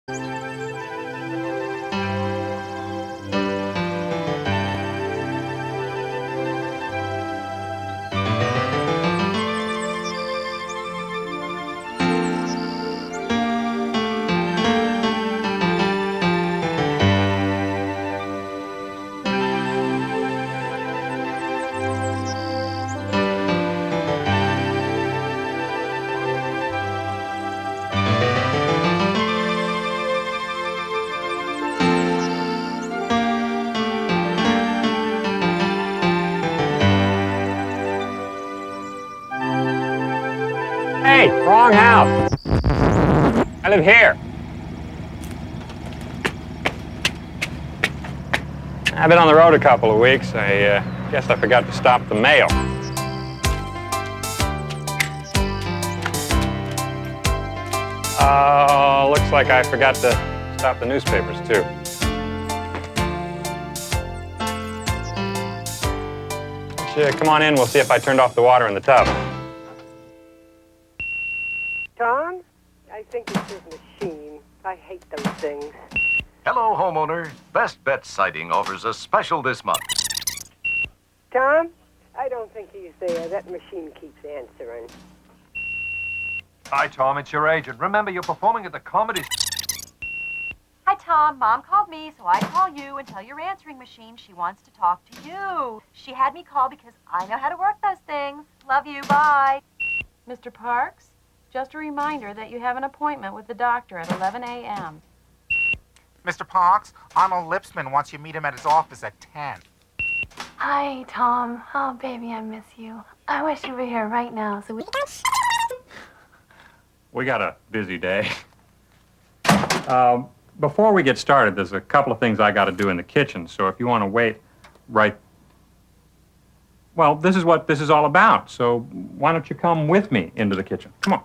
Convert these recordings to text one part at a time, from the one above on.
Hey, wrong house. I live here. I've been on the road a couple of weeks. I guess I forgot to stop the mail. Looks like I forgot to stop the newspapers, too. Come on in, we'll see if I turned off the water in the tub. Tom, I think it's his machine. I hate those things. Hello, homeowner. Best Bet Siding offers a special this month. Tom, I don't think he's there. That machine keeps answering. Hi, Tom. It's your agent. Remember, you're performing at the comedy... Hi, Tom. Mom called me, so I call you and tell your answering machine she wants to talk to you. She had me call because I know how to work those things. Love you. Bye. Mr. Parks, just a reminder that you have an appointment with the doctor at 11 a.m. Mr. Parks, Arnold Lipsman wants you to meet him at his office at 10. Hi, Tom. Oh, baby, I miss you. I wish you were here right now so we... We got a busy day. Before we get started, there's a couple of things I got to do in the kitchen, so if you want to wait right... Well, this is what this is all about, so why don't you come with me into the kitchen? Come on.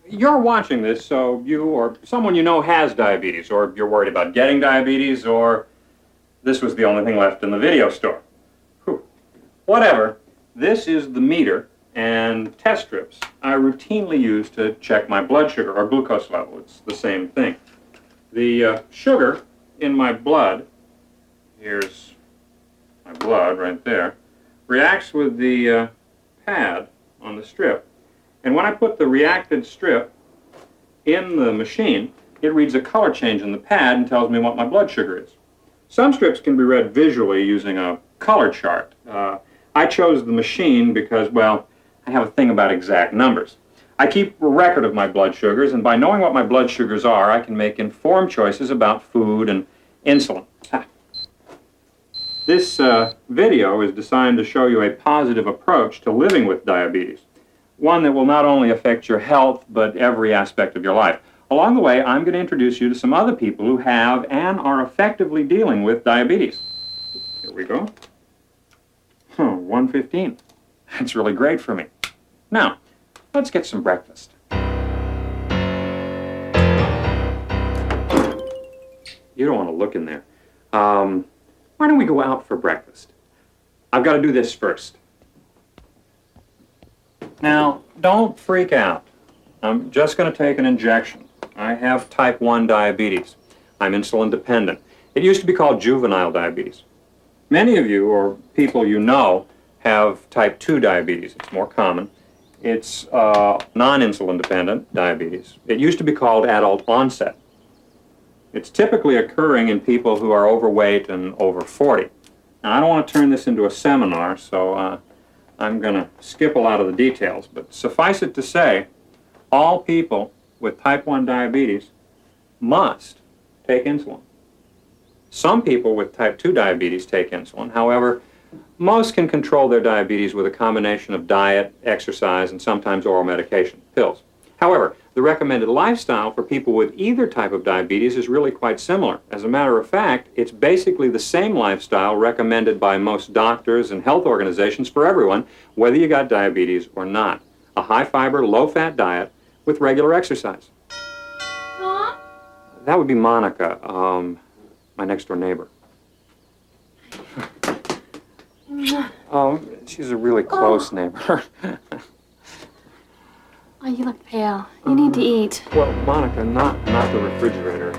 You're watching this, so you or someone you know has diabetes, or you're worried about getting diabetes, or this was the only thing left in the video store. Whew. Whatever, this is the meter and test strips I routinely use to check my blood sugar or glucose level. It's the same thing. The sugar in my blood, here's my blood right there, reacts with the pad on the strip. And when I put the reacted strip in the machine, it reads a color change in the pad and tells me what my blood sugar is. Some strips can be read visually using a color chart. I chose the machine because, well, I have a thing about exact numbers. I keep a record of my blood sugars, and by knowing what my blood sugars are, I can make informed choices about food and insulin. This video is designed to show you a positive approach to living with diabetes. One that will not only affect your health, but every aspect of your life. Along the way, I'm going to introduce you to some other people who have and are effectively dealing with diabetes. Here we go. 1:15. That's really great for me. Now, let's get some breakfast. You don't want to look in there. Why don't we go out for breakfast? I've got to do this first. Now, don't freak out. I'm just going to take an injection. I have type 1 diabetes. I'm insulin dependent. It used to be called juvenile diabetes. Many of you, or people you know, have type 2 diabetes. It's more common. It's non-insulin dependent diabetes. It used to be called adult onset. It's typically occurring in people who are overweight and over 40. Now, I don't want to turn this into a seminar, so I'm going to skip a lot of the details, but suffice it to say, all people with type 1 diabetes must take insulin. Some people with type 2 diabetes take insulin. However, most can control their diabetes with a combination of diet, exercise, and sometimes oral medication, pills. However, the recommended lifestyle for people with either type of diabetes is really quite similar. As a matter of fact, it's basically the same lifestyle recommended by most doctors and health organizations for everyone, whether you got diabetes or not. A high-fiber, low-fat diet with regular exercise. Mom? That would be Monica, my next-door neighbor. She's a really close neighbor. Oh, you look pale. You need to eat. Well, Monica, not the refrigerator.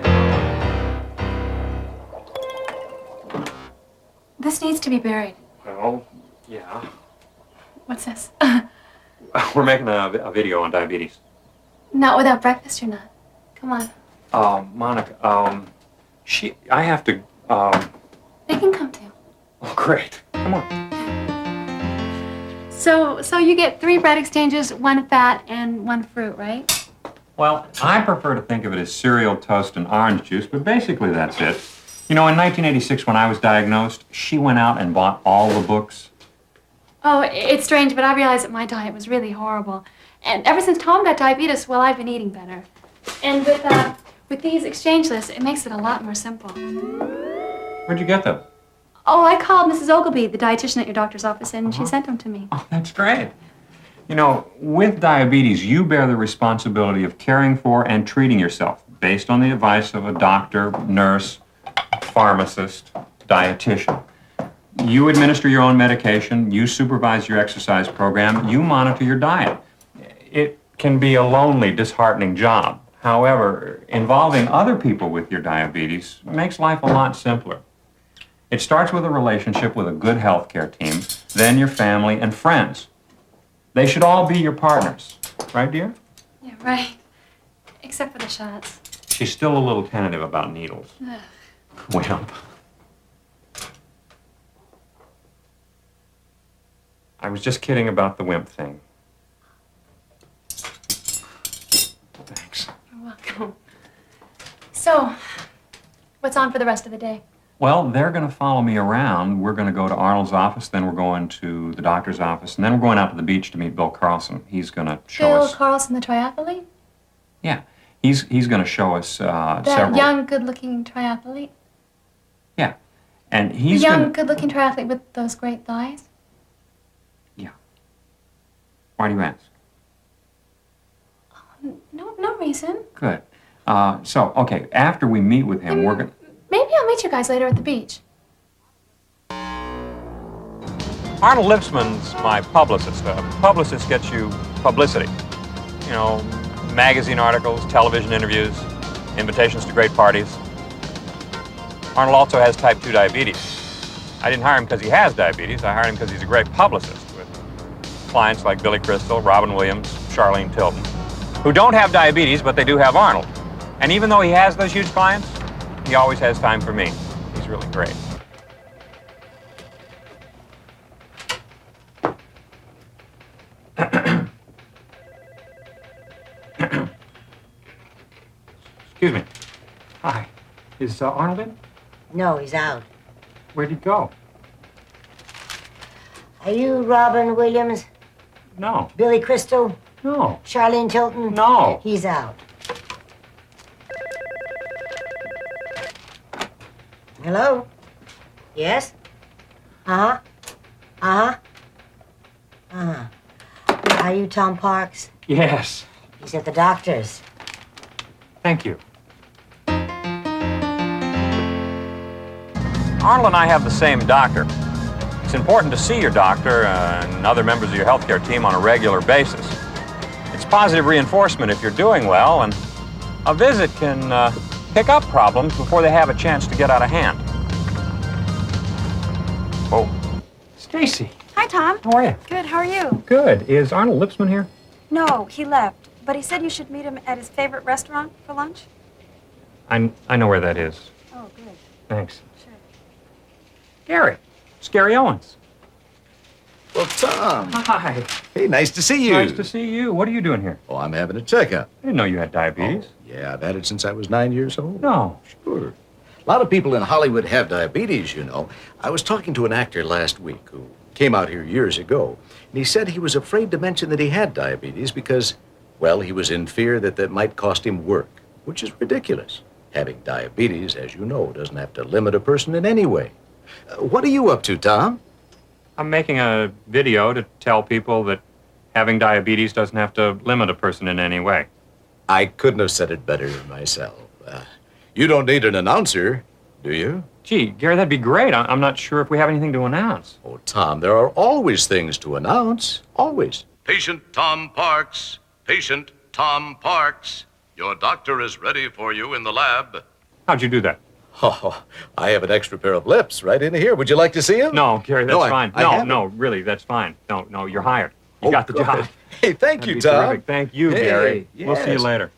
This needs to be buried. Well, yeah. What's this? We're making a video on diabetes. Not without breakfast or not? Come on. Monica, I have to, They can come too. oh, great. Come on. So you get 3 bread exchanges, 1 fat, and 1 fruit, right? Well, I prefer to think of it as cereal, toast, and orange juice, but basically that's it. You know, in 1986, when I was diagnosed, she went out and bought all the books. Oh, it's strange, but I realized that my diet was really horrible. And ever since Tom got diabetes, well, I've been eating better. And with these exchange lists, it makes it a lot more simple. Where'd you get them? Oh, I called Mrs. Ogilvy, the dietitian at your doctor's office, and she sent them to me. Oh, that's great. You know, with diabetes, you bear the responsibility of caring for and treating yourself based on the advice of a doctor, nurse, pharmacist, dietitian. You administer your own medication, you supervise your exercise program, you monitor your diet. It can be a lonely, disheartening job. However, involving other people with your diabetes makes life a lot simpler. It starts with a relationship with a good healthcare team, then your family and friends. They should all be your partners. Right, dear? Yeah, right. Except for the shots. She's still a little tentative about needles. Ugh. Wimp. I was just kidding about the wimp thing. Thanks. You're welcome. So, what's on for the rest of the day? Well, they're going to follow me around. We're going to go to Arnold's office, then we're going to the doctor's office, and then we're going out to the beach to meet Bill Carlson. He's going to show Bill us... Carlson, the triathlete? Yeah. He's going to show us That several... young, good-looking triathlete? Yeah. And The he's young, going to... good-looking triathlete with those great thighs? Yeah. Why do you ask? No reason. Good. Okay, after we meet with him, we're going to... Maybe I'll meet you guys later at the beach. Arnold Lipsman's my publicist. A publicist gets you publicity. You know, magazine articles, television interviews, invitations to great parties. Arnold also has type 2 diabetes. I didn't hire him because he has diabetes. I hired him because he's a great publicist with clients like Billy Crystal, Robin Williams, Charlene Tilton, who don't have diabetes, but they do have Arnold. And even though he has those huge clients, he always has time for me. He's really great. Excuse me. Hi. Is Arnold in? No, he's out. Where'd he go? Are you Robin Williams? No. Billy Crystal? No. Charlene Tilton? No. He's out. Hello? Yes? Uh-huh. Uh-huh. Uh-huh. Are you Tom Parks? Yes. He's at the doctor's. Thank you. Arnold and I have the same doctor. It's important to see your doctor and other members of your healthcare team on a regular basis. It's positive reinforcement if you're doing well, and a visit can pick up problems before they have a chance to get out of hand. Oh. Stacy. Hi, Tom. How are you? Good, how are you? Good. Is Arnold Lipsman here? No, he left. But he said you should meet him at his favorite restaurant for lunch. I know where that is. Oh, good. Thanks. Sure. Gary. It's Gary Owens. Well, Tom. Hi. Hey, nice to see you. Nice to see you. What are you doing here? Oh, I'm having a checkup. I didn't know you had diabetes. Oh, yeah, I've had it since I was 9 years old. No. Sure. A lot of people in Hollywood have diabetes, you know. I was talking to an actor last week who came out here years ago, and he said he was afraid to mention that he had diabetes because, well, he was in fear that that might cost him work, which is ridiculous. Having diabetes, as you know, doesn't have to limit a person in any way. What are you up to, Tom? I'm making a video to tell people that having diabetes doesn't have to limit a person in any way. I couldn't have said it better myself. You don't need an announcer, do you? Gee, Gary, that'd be great. I'm not sure if we have anything to announce. Oh, Tom, there are always things to announce. Always. Patient Tom Parks, Patient Tom Parks, your doctor is ready for you in the lab. How'd you do that? Oh, I have an extra pair of lips right in here. Would you like to see them? No, Gary, that's No, fine. I No, haven't. no, really, that's fine. No, you're hired. You Oh, got the good. job. Hey, thank That'd you, be Tom. terrific. Thank you, Hey, Gary. We'll see you yes. later.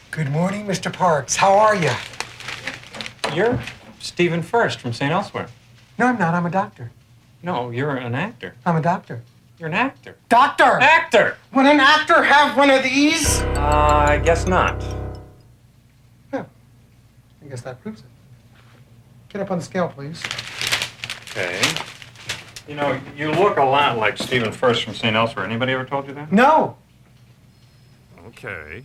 Good morning, Mr. Parks. How are you? You're Stephen Furst from St. Elsewhere. No, I'm not. I'm a doctor. No, you're an actor. I'm a doctor. You're an actor. Doctor! Actor! Would an actor have one of these? I guess not. I guess that proves it. Get up on the scale, please. Okay. You know, you look a lot like Stephen Furst from St. Elsewhere. Anybody ever told you that? No. Okay.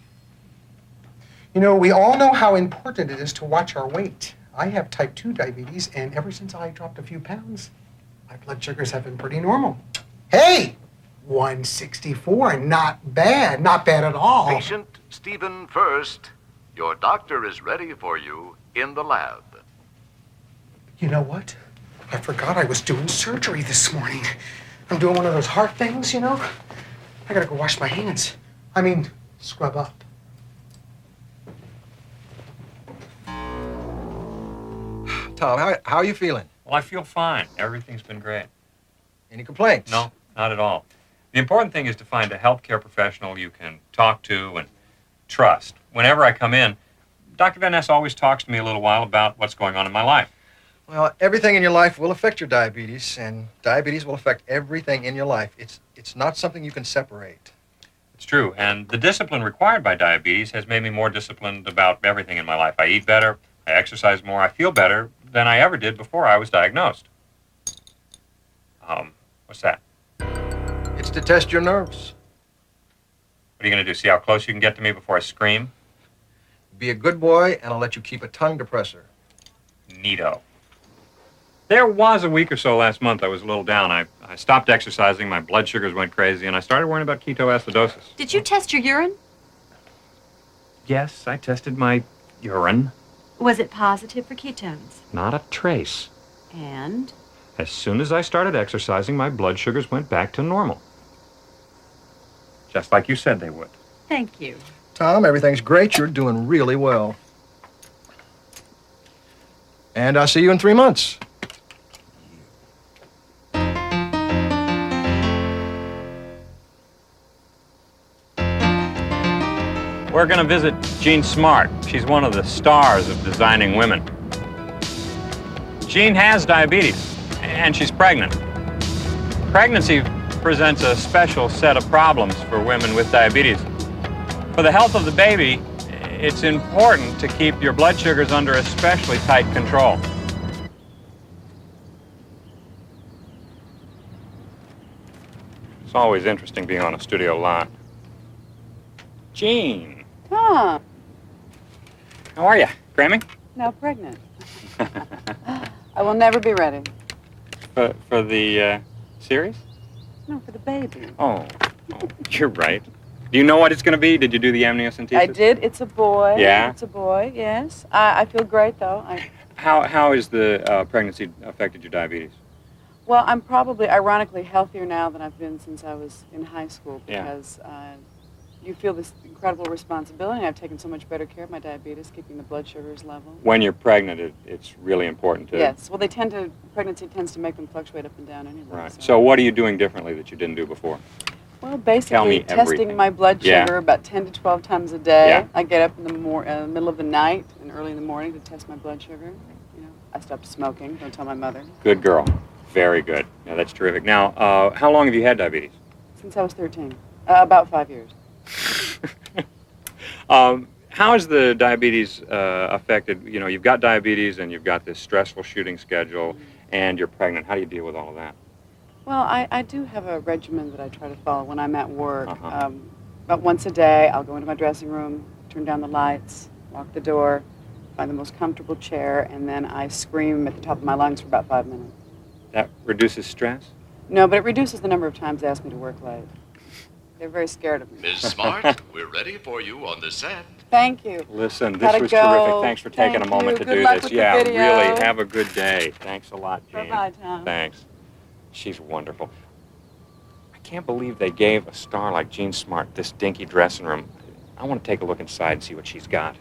You know, we all know how important it is to watch our weight. I have type 2 diabetes, and ever since I dropped a few pounds, my blood sugars have been pretty normal. Hey! 164, not bad. Not bad at all. Patient Stephen Furst, your doctor is ready for you in the lab. You know what? I forgot I was doing surgery this morning. I'm doing one of those heart things, you know? I gotta go wash my hands. I mean, scrub up. Tom, how are you feeling? Well, I feel fine. Everything's been great. Any complaints? No, not at all. The important thing is to find a healthcare professional you can talk to and trust. Whenever I come in, Dr. Van Ness always talks to me a little while about what's going on in my life. Well, everything in your life will affect your diabetes, and diabetes will affect everything in your life. It's not something you can separate. It's true, and the discipline required by diabetes has made me more disciplined about everything in my life. I eat better, I exercise more, I feel better than I ever did before I was diagnosed. What's that? It's to test your nerves. What are you going to do, see how close you can get to me before I scream? Be a good boy, and I'll let you keep a tongue depressor. Neato. There was a week or so last month I was a little down. I stopped exercising, my blood sugars went crazy, and I started worrying about ketoacidosis. Did you test your urine? Yes, I tested my urine. Was it positive for ketones? Not a trace. And? As soon as I started exercising, my blood sugars went back to normal. Just like you said they would. Thank you. Tom, everything's great. You're doing really well. And I'll see you in 3 months. We're going to visit Jean Smart. She's one of the stars of designing women. Jean has diabetes, and she's pregnant. Pregnancy presents a special set of problems for women with diabetes. For the health of the baby, it's important to keep your blood sugars under especially tight control. It's always interesting being on a studio lot. Jean. Tom, How are you? Cramming? now pregnant. I will never be ready. For the series? No, for the baby. Oh, you're right. Do you know what it's going to be? Did you do the amniocentesis? I did. It's a boy. Yeah? It's a boy, yes. I feel great, though. How has the pregnancy affected your diabetes? Well, I'm probably, ironically, healthier now than I've been since I was in high school Yeah. because you feel this incredible responsibility. I've taken so much better care of my diabetes, keeping the blood sugars level. When you're pregnant, it's really important to... Yes. Well, pregnancy tends to make them fluctuate up and down anyway. Right. So what are you doing differently that you didn't do before? Well, Tell basically me testing everything. my blood Yeah. sugar about 10 to 12 times a day. Yeah. I get up in the middle of the night and early in the morning to test my blood sugar. You know, I stopped smoking. Don't tell my mother. Good girl. Very good. Yeah, that's terrific. Now, how long have you had diabetes? Since I was 13. About 5 years. How has the diabetes affected, you know, you've got diabetes and you've got this stressful shooting schedule and you're pregnant. How do you deal with all of that? Well, I do have a regimen that I try to follow when I'm at work. Uh-huh. About once a day, I'll go into my dressing room, turn down the lights, lock the door, find the most comfortable chair, and then I scream at the top of my lungs for about 5 minutes. That reduces stress? No, but it reduces the number of times they ask me to work late. They're very scared of me. Ms. Smart, we're ready for you on the set. Thank you. Listen, this Gotta was go. terrific. Thanks for taking Thank a moment you. to Good do luck this. with the Yeah, video. really. Have a good day. Thanks a lot, Jean. Bye-bye, Tom. Thanks. She's wonderful. I can't believe they gave a star like Jean Smart this dinky dressing room. I want to take a look inside and see what she's got.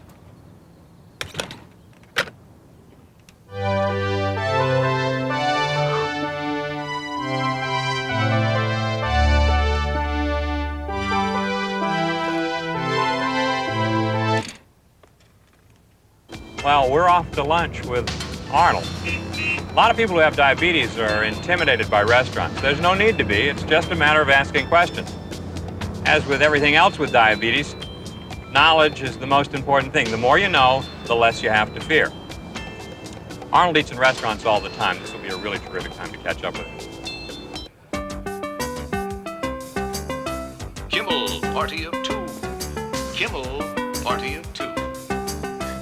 Well, we're off to lunch with Arnold. A lot of people who have diabetes are intimidated by restaurants. There's no need to be. It's just a matter of asking questions. As with everything else with diabetes, knowledge is the most important thing. The more you know, the less you have to fear. Arnold eats in restaurants all the time. This will be a really terrific time to catch up with him. Kimmel, party of two. Kimmel, party of two.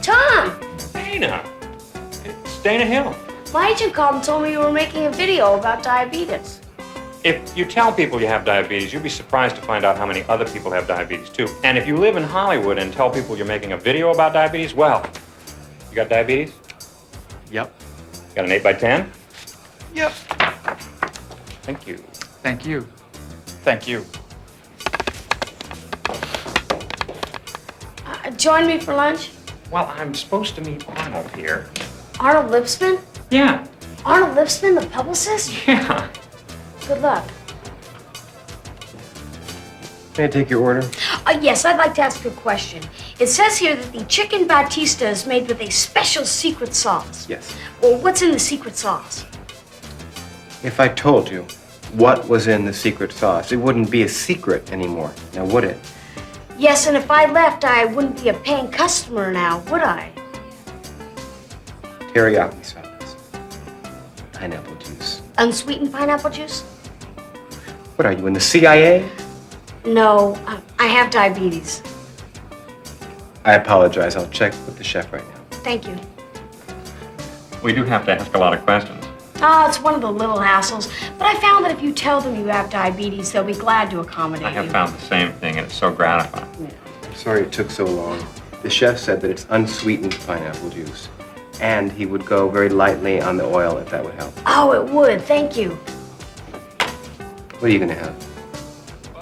Tom! Dana! It's Dana Hill. My agent called and told me you were making a video about diabetes. If you tell people you have diabetes, you'll be surprised to find out how many other people have diabetes, too. And if you live in Hollywood and tell people you're making a video about diabetes, well, you got diabetes? Yep. Got an 8x10? Yep. Thank you. Thank you. Thank you. Join me for lunch? Well, I'm supposed to meet Arnold here. Arnold Lipsman? Yeah. Arnold Lipsman, the publicist? Yeah. Good luck. May I take your order? Yes, I'd like to ask you a question. It says here that the chicken batista is made with a special secret sauce. Yes. Well, what's in the secret sauce? If I told you what was in the secret sauce, it wouldn't be a secret anymore, now would it? Yes, and if I left, I wouldn't be a paying customer now, would I? Teriyaki sauce. Pineapple juice. Unsweetened pineapple juice? What are you, in the CIA? No, I have diabetes. I apologize. I'll check with the chef right now. Thank you. We do have to ask a lot of questions. Oh, it's one of the little hassles. But I found that if you tell them you have diabetes, they'll be glad to accommodate I have you. found the same thing, and it's so gratifying. I'm sorry it took so long. The chef said that it's unsweetened pineapple juice. And he would go very lightly on the oil if that would help. Oh, it would. Thank you. What are you going to have?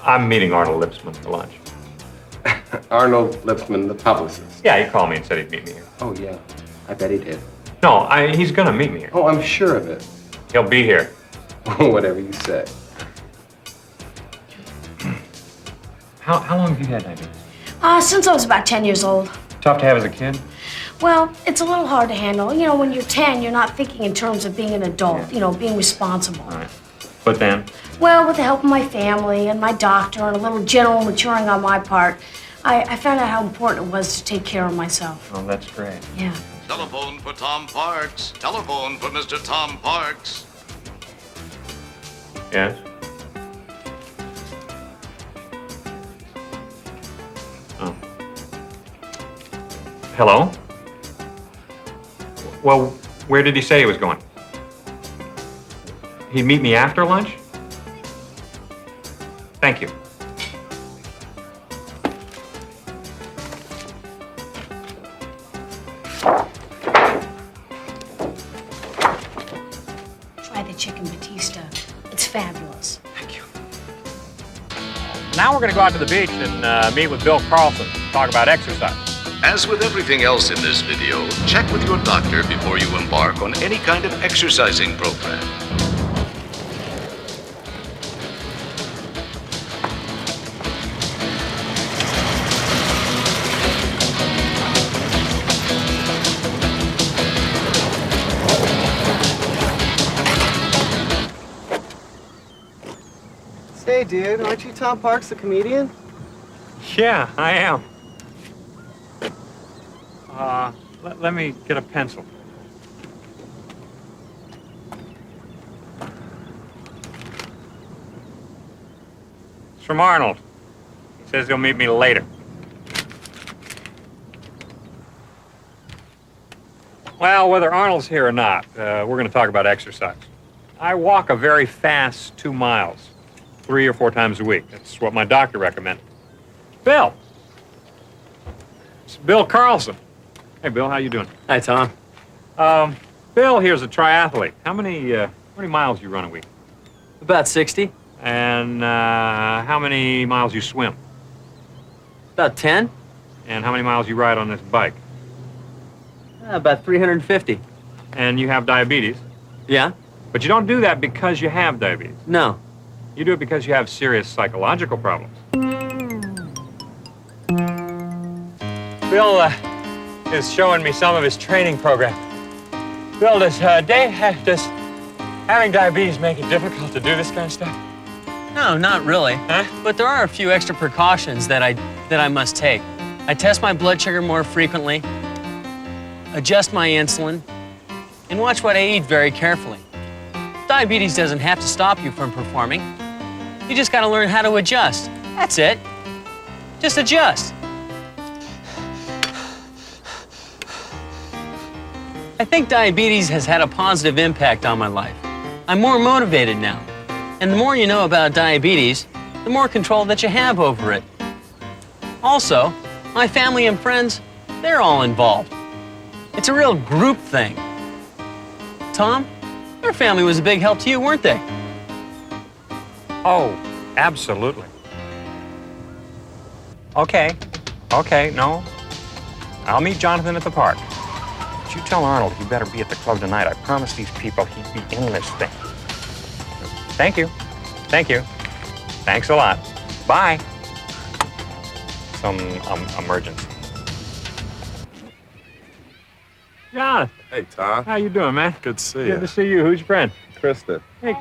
I'm meeting Arnold Lipsman for lunch. Arnold Lipsman, the publicist. Yeah, he called me and said he'd meet me here. Oh, yeah. I bet he did. No, he's gonna meet me here. Oh, I'm sure of it. He'll be here. Whatever you say. How long have you had diabetes? Since I was about 10 years old. Tough to have as a kid? Well, it's a little hard to handle. You know, when you're 10, you're not thinking in terms of being an adult, you know, being responsible. All right. But then? Well, with the help of my family and my doctor and a little general maturing on my part, I found out how important it was to take care of myself. Oh, that's great. Yeah. Telephone for Tom Parks. Telephone for Mr. Tom Parks. Yes? Oh. Hello? Well, where did he say he was going? He'd meet me after lunch? Thank you. Try the chicken batista. It's fabulous. Thank you. Now we're going to go out to the beach and meet with Bill Carlson, talk about exercise. As with everything else in this video, check with your doctor before you embark on any kind of exercising program. Say, dude, aren't you Tom Parks, the comedian? Yeah, I am. Let me get a pencil. It's from Arnold. He says he'll meet me later. Well, whether Arnold's here or not, we're going to talk about exercise. I walk a very fast 2 miles, 3 or 4 times a week. That's what my doctor recommended. Bill. It's Bill Carlson. Hey, Bill, how you doing? Hi, Tom. Bill here's a triathlete. How many miles you run a week? About 60. And how many miles you swim? About 10. And how many miles you ride on this bike? About 350. And you have diabetes? Yeah? But you don't do that because you have diabetes. No. You do it because you have serious psychological problems. Bill is showing me some of his training program. Bill, does having diabetes make it difficult to do this kind of stuff? No, not really. Huh? But there are a few extra precautions that I must take. I test my blood sugar more frequently, adjust my insulin, and watch what I eat very carefully. Diabetes doesn't have to stop you from performing. You just gotta learn how to adjust. That's it. Just adjust. I think diabetes has had a positive impact on my life. I'm more motivated now. And the more you know about diabetes, the more control that you have over it. Also, my family and friends, they're all involved. It's a real group thing. Tom, your family was a big help to you, weren't they? Oh, absolutely. Okay, no. I'll meet Jonathan at the park. But you tell Arnold he better be at the club tonight. I promised these people he'd be in this thing. Thank you. Thanks a lot. Bye. Some emergency. Jonathan. Hey, Tom. How you doing, man? Good to see you. Good to see you. Who's your friend? Kristen. Hey,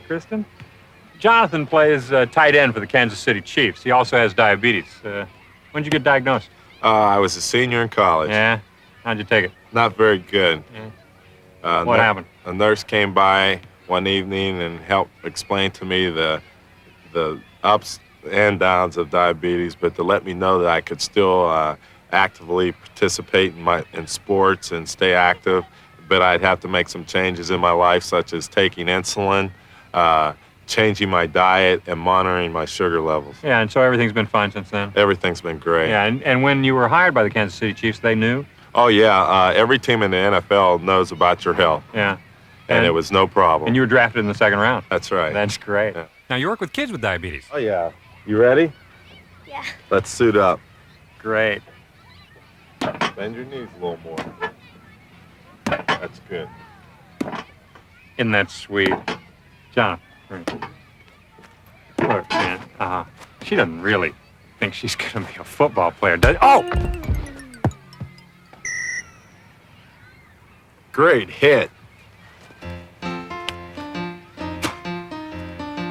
Kristen. Jonathan plays tight end for the Kansas City Chiefs. He also has diabetes. When'd you get diagnosed? I was a senior in college. Yeah? How'd you take it? Not very good. Yeah. What happened? A nurse came by one evening and helped explain to me the ups and downs of diabetes, but to let me know that I could still actively participate in sports and stay active, but I'd have to make some changes in my life, such as taking insulin, changing my diet, and monitoring my sugar levels. Yeah, and so everything's been fine since then? Everything's been great. Yeah, and when you were hired by the Kansas City Chiefs, they knew? Oh, yeah. Every team in the NFL knows about your health. Yeah. And it was no problem. And you were drafted in the second round? That's right. That's great. Yeah. Now, you work with kids with diabetes. Oh, yeah. You ready? Yeah. Let's suit up. Great. Bend your knees a little more. That's good. Isn't that sweet? John, look, man, she doesn't really think she's going to be a football player, does she? Oh! Great hit. I'll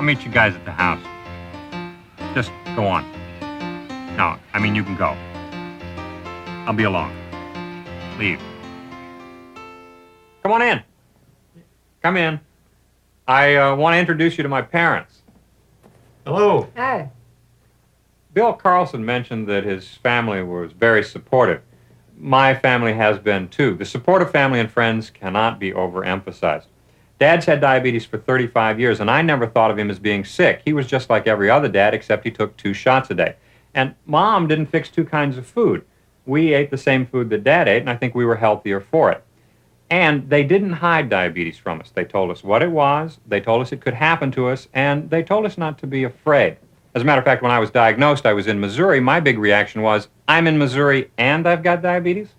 meet you guys at the house. Just go on. No, I mean, you can go. I'll be along. Leave. Come on in. Come in. I want to introduce you to my parents. Hello. Hi. Bill Carlson mentioned that his family was very supportive. My family has been too. The support of family and friends cannot be overemphasized. Dad's had diabetes for 35 years, and I never thought of him as being sick. He was just like every other dad, except he took 2 shots a day. And Mom didn't fix 2 kinds of food. We ate the same food that Dad ate, and I think we were healthier for it. And they didn't hide diabetes from us. They told us what it was, they told us it could happen to us, and they told us not to be afraid. As a matter of fact, when I was diagnosed, I was in Missouri. My big reaction was, I'm in Missouri and I've got diabetes?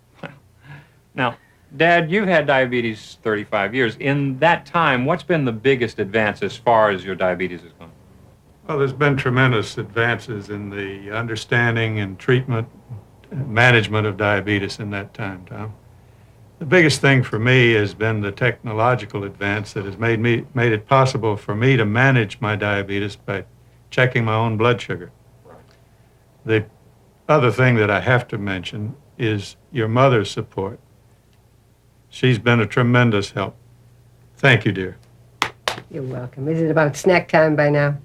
Now, Dad, you've had diabetes 35 years. In that time, what's been the biggest advance as far as your diabetes is gone? Well, there's been tremendous advances in the understanding and treatment and management of diabetes in that time, Tom. The biggest thing for me has been the technological advance that has made it possible for me to manage my diabetes by checking my own blood sugar. The other thing that I have to mention is your mother's support. She's been a tremendous help. Thank you, dear. You're welcome. Is it about snack time by now?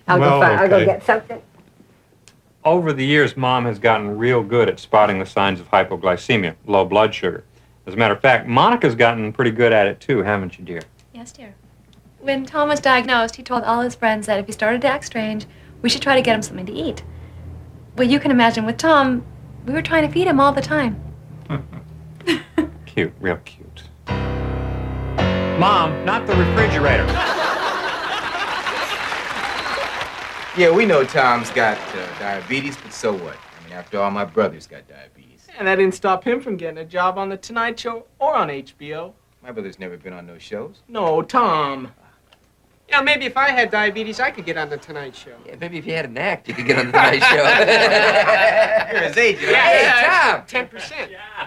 I'll Well, go okay. get something. Over the years, Mom has gotten real good at spotting the signs of hypoglycemia, low blood sugar. As a matter of fact, Monica's gotten pretty good at it too, haven't you, dear? Yes, dear. When Tom was diagnosed, he told all his friends that if he started to act strange, we should try to get him something to eat. Well, you can imagine with Tom, we were trying to feed him all the time. Cute, real cute. Mom, not the refrigerator. Yeah, we know Tom's got diabetes, but so what? I mean, after all, my brother's got diabetes. And that didn't stop him from getting a job on The Tonight Show or on HBO. My brother's never been on those shows. No, Tom. Yeah, maybe if I had diabetes, I could get on The Tonight Show. Yeah, maybe if you had an act, you could get on the Tonight Show. You're his agent. Yeah, Hey, Tom! 10%.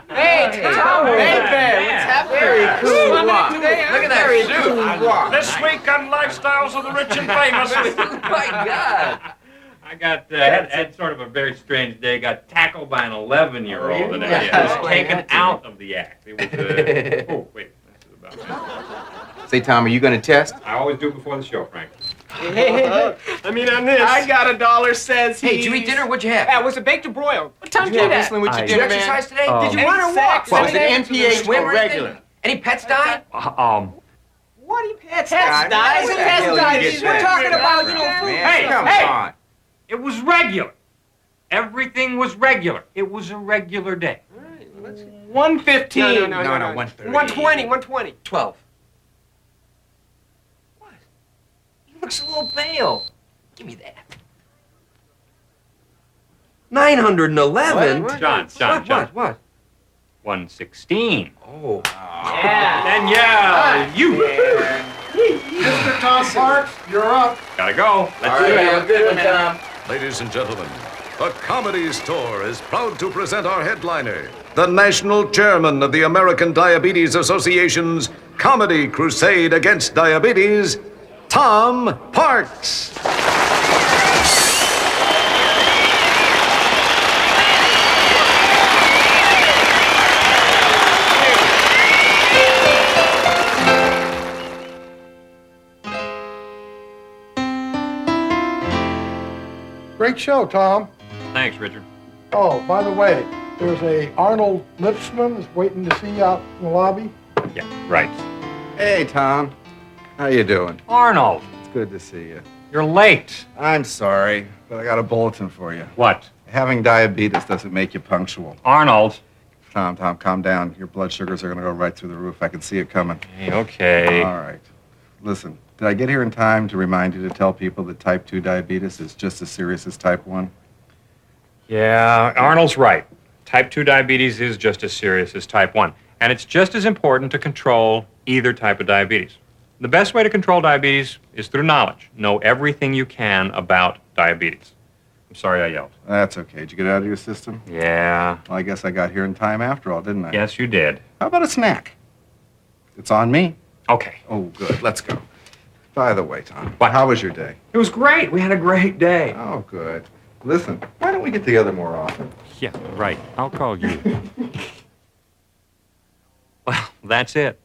Hey, Tom, baby, what's happening? Very cool walk. Look at that Very cool walk. This week on Lifestyles of the Rich and Famous. Oh, my God. I got had sort of a very strange day. Got tackled by an 11-year-old, and I was taken out of the act. It was oh wait, this is about. Say, Tom, are you going to test? I always do before the show, Frank. Hey. I mean, on this. I got $1 says Hey, did you eat dinner? What'd you have? Yeah, was it baked or broiled? What time did you have? With your Did you dinner, man? exercise today? Did you run or walk? Well, was it NPH Swim or or anything? regular? Any pets die? What do you pets die? die? Where the Pets hell die. you get We're that? talking about, you know, food. Man, come on. It was regular. Everything was regular. It was a regular day. 115. No, 130. 120. 120. 12. What? He looks a little pale. Give me that. 911? John. What? 116. Oh. Yeah. And you. Mr. Tom Parks, you're up. Gotta go. Let's do it. Have a good one, Tom. Ladies and gentlemen, the Comedy Store is proud to present our headliner, the national chairman of the American Diabetes Association's Comedy Crusade Against Diabetes, Tom Parks. Great show, Tom. Thanks, Richard. Oh, by the way, there's a Arnold Lipsman is waiting to see you out in the lobby. Yeah, right. Hey, Tom. How you doing? Arnold, It's good to see you. you're late. I'm sorry, but I got a bulletin for you. What? Having diabetes doesn't make you punctual. Arnold. Tom, calm down. Your blood sugars are going to go right through the roof. I can see it coming. Okay. All right. Listen, did I get here in time to remind you to tell people that type 2 diabetes is just as serious as type 1? Yeah, Arnold's right. Type 2 diabetes is just as serious as type 1, and it's just as important to control either type of diabetes. The best way to control diabetes is through knowledge. Know everything you can about diabetes. I'm sorry I yelled. That's okay. Did you get it out of your system? Yeah. Well, I guess I got here in time after all, didn't I? Yes, you did. How about a snack? It's on me. Okay. Oh, good. Let's go. By the way, Tom, What? how was your day? It was great. We had a great day. Oh, good. Listen, why don't we get together more often? Yeah, right. I'll call you. Well, that's it.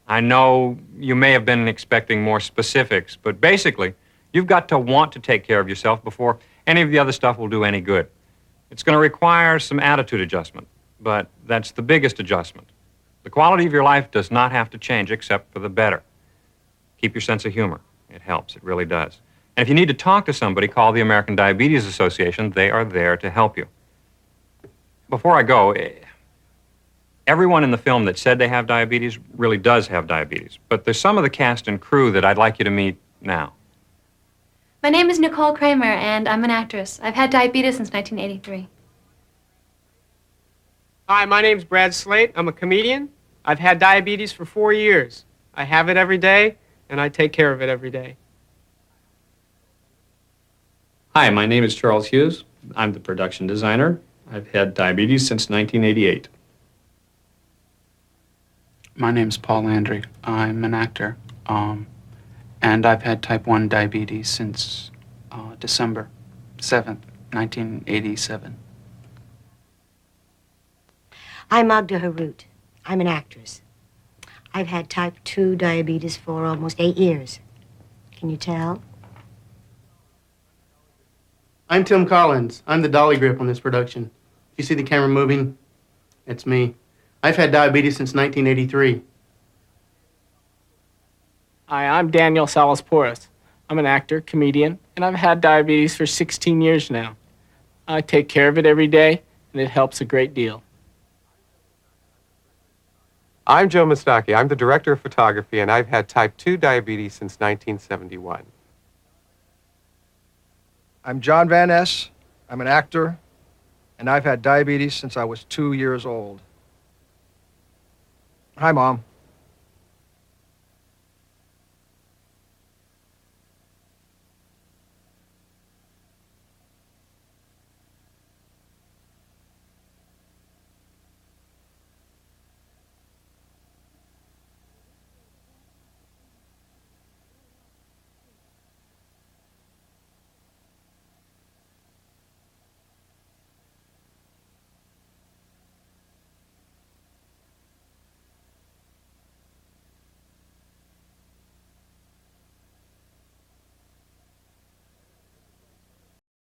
I know you may have been expecting more specifics, but basically, you've got to want to take care of yourself before any of the other stuff will do any good. It's going to require some attitude adjustment, but that's the biggest adjustment. The quality of your life does not have to change except for the better. Keep your sense of humor. It helps. It really does. And if you need to talk to somebody, call the American Diabetes Association. They are there to help you. Before I go, everyone in the film that said they have diabetes really does have diabetes. But there's some of the cast and crew that I'd like you to meet now. My name is Nicole Kramer, and I'm an actress. I've had diabetes since 1983. Hi, my name's Brad Slate. I'm a comedian. I've had diabetes for 4 years. I have it every day, and I take care of it every day. Hi, my name is Charles Hughes. I'm the production designer. I've had diabetes since 1988. My name's Paul Landry. I'm an actor. And I've had type 1 diabetes since December 7th, 1987. I'm Magda Harut. I'm an actress. I've had type 2 diabetes for almost 8 years. Can you tell? I'm Tim Collins. I'm the dolly grip on this production. You see the camera moving? It's me. I've had diabetes since 1983. Hi, I'm Daniel Salas-Porras. I'm an actor, comedian, and I've had diabetes for 16 years now. I take care of it every day, and it helps a great deal. I'm Joe Mustaki. I'm the director of photography, and I've had type 2 diabetes since 1971. I'm John Van Ness. I'm an actor, and I've had diabetes since I was 2 years old. Hi, Mom.